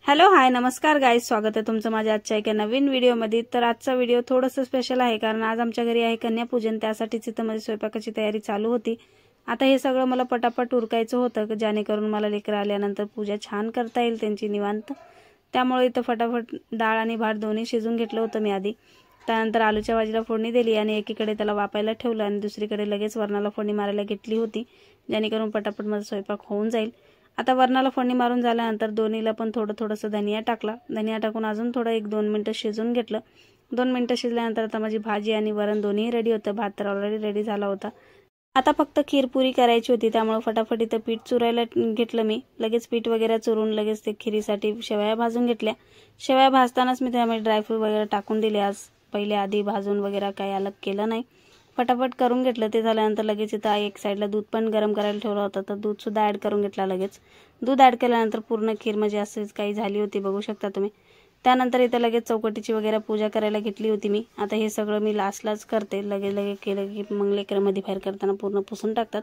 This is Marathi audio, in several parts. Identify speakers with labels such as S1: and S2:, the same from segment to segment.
S1: हॅलो हाय नमस्कार गाइस, स्वागत आहे तुमचं माझ्या आजच्या एका नवीन व्हिडिओमध्ये। तर आजचा व्हिडिओ थोडासा स्पेशल आहे कारण आज आमच्या घरी आहे कन्यापूजन, त्यासाठीच इथं माझी स्वयंपाकाची तयारी चालू होती। आता हे सगळं मला पटापट उरकायचं होतं जेणेकरून मला लेकर आल्यानंतर पूजा छान करता येईल त्यांची निवांत। त्यामुळे इथं फटाफट डाळ आणि भात दोन्ही शिजून घेतलं होतं मी आधी। त्यानंतर आलूच्या भाजीला फोडणी दिली आणि एकीकडे त्याला वापायला ठेवलं आणि दुसरीकडे लगेच वरणाला फोडणी मारायला घेतली होती जेणेकरून पटापट माझा स्वयंपाक होऊन जाईल। आता वरणाला फोडणी मारून झाल्यानंतर दोन्हीला पण थोडंसं धनिया टाकला। धनिया टाकून अजून थोडं 1-2 मिनिटं शिजून घेतलं। 2 मिनिटं शिजल्यानंतर आता माझी भाजी आणि वरण दोन्ही रेडी होतं। भात तर ऑलरेडी रेडी झाला होता। आता फक्त खीरपुरी करायची होती, त्यामुळे फटाफट इथं पीठ चुरायला घेतलं मी। लगेच पीठ वगैरे चुरून लगेच ते खिरीसाठी शेवया भाजून घेतल्या। शेवया भाजतानाच मी त्यामध्ये ड्रायफ्रूट वगैरे टाकून दिले। आज पहिले आधी भाजून वगैरे काही अलग केलं नाही, फटाफट करून घेतलं। ते झाल्यानंतर लगेच इथं एक साईडला दूध पण गरम करायला ठेवलं होतं, तर दूध सुद्धा ॲड करून घेतला लगेच। दूध ॲड केल्यानंतर पूर्ण खीर म्हणजे असंच काही झाली होती, बघू शकता तुम्ही। त्यानंतर इथं लगेच चौकटीची वगैरे पूजा करायला घेतली होती मी। आता हे सगळं मी लास्टलाच करते, लगेच केलं की मग लेकरं मध्ये बाहेर करताना पूर्ण पुसून टाकतात।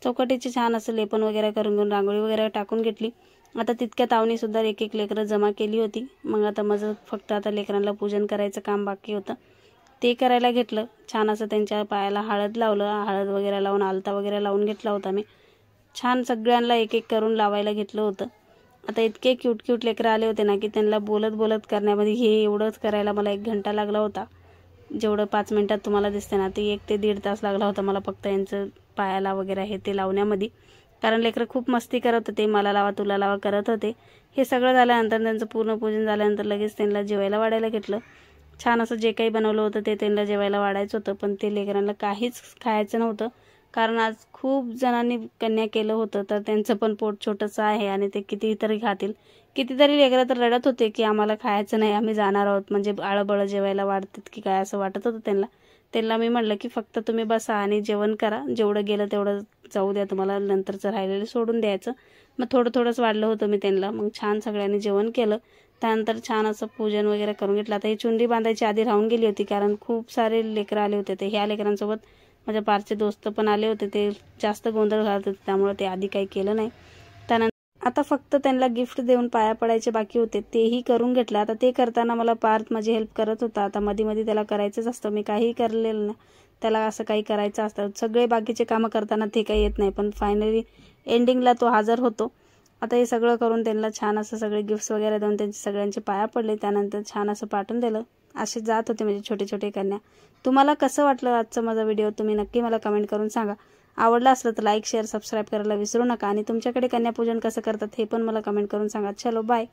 S1: चौकटीचे छान असं लेपन वगैरे करून घेऊन रांगोळी वगैरे टाकून घेतली। आता तितक्या तावणी सुद्धा एक लेकरं जमा केली होती। मग आता माझं फक्त आता लेकरांना पूजन करायचं काम बाकी होतं, ते करायला घेतलं। छान असं त्यांच्या पायाला हळद लावलं, हळद वगैरे लावून आलता वगैरे लावून घेतला होता मी। छान सगळ्यांना एक करून लावायला घेतलं होतं। आता इतके क्यूट लेकरं आले होते ना की त्यांना बोलत करण्यामध्ये हे एवढंच करायला मला 1 घंटा लागला होता। जेवढं 5 मिनिटात तुम्हाला दिसते ना, ते 1 ते 1.5 तास लागला होता मला फक्त यांचं पायाला वगैरे हे ते लावण्यामध्ये। कारण लेकरं खूप मस्ती करत होते, मला लावा तुला लावा करत होते। हे सगळं झाल्यानंतर त्यांचं पूर्ण पूजन झाल्यानंतर लगेच त्यांना जेवायला वाढायला घेतलं। छान असं जे काही बनवलं होतं ते त्यांना जेवायला वाढायचं होतं, पण ते लेकरांना काहीच खायचं नव्हतं कारण आज खूप जणांनी कन्या केलं होतं, तर त्यांचं पण पोट छोटंसं आहे आणि ते कितीतरी खातील। कितीतरी लेकरं तर रडत होते की आम्हाला खायचं नाही, आम्ही जाणार आहोत, म्हणजे आळबळ जेवायला वाढतात की काय असं वाटत होतं त्यांना मी म्हटलं की फक्त तुम्ही बसा आणि जेवण करा, जेवढं गेलं तेवढं जाऊ द्या, तुम्हाला नंतरचं राहिलेलं सोडून द्यायचं। मग थोडंच वाढलं होतं मी त्यांना। मग छान सगळ्यांनी जेवण केलं। त्यानंतर छान असं पूजन वगैरे करून घेतलं। आता ही चुंडी बांधायची आधी राहून गेली होती कारण खूप सारे लेकरं आले होते। ते ह्या लेकरांसोबत माझ्या पारचे दोस्त पण आले होते, ते जास्त गोंधळ घालत होते, त्यामुळे ते आधी काही केलं नाही। त्यानंतर आता फक्त त्यांना गिफ्ट देऊन पाया पडायचे बाकी होते, तेही करून घेतलं। आता ते करताना मला पार्थ माझी हेल्प करत होता। आता मध्ये त्याला करायचंच असतं, मी काही करलेलं ना त्याला असं काही करायचं असतं। सगळे बाकीचे कामं करताना ते काही येत नाही, पण फायनली एंडिंगला तो हजर होतो। आता हे सगळं करून त्यांना छान असं सगळे गिफ्ट्स वगैरे देऊन त्यांचे सगळ्यांचे पाया पडले। त्यानंतर छान असं पाठवून दिलं। असे जात होते म्हणजे छोटे कन्या। तुम्हाला कसं वाटलं आजचा माझा व्हिडिओ, तुम्ही नक्की मला कमेंट करून सांगा। आवडला असलं तर लाईक शेअर सबस्क्राईब करायला विसरू नका आणि तुमच्याकडे कन्यापूजन कसं करतात हे पण मला कमेंट करून सांगा। चलो बाय।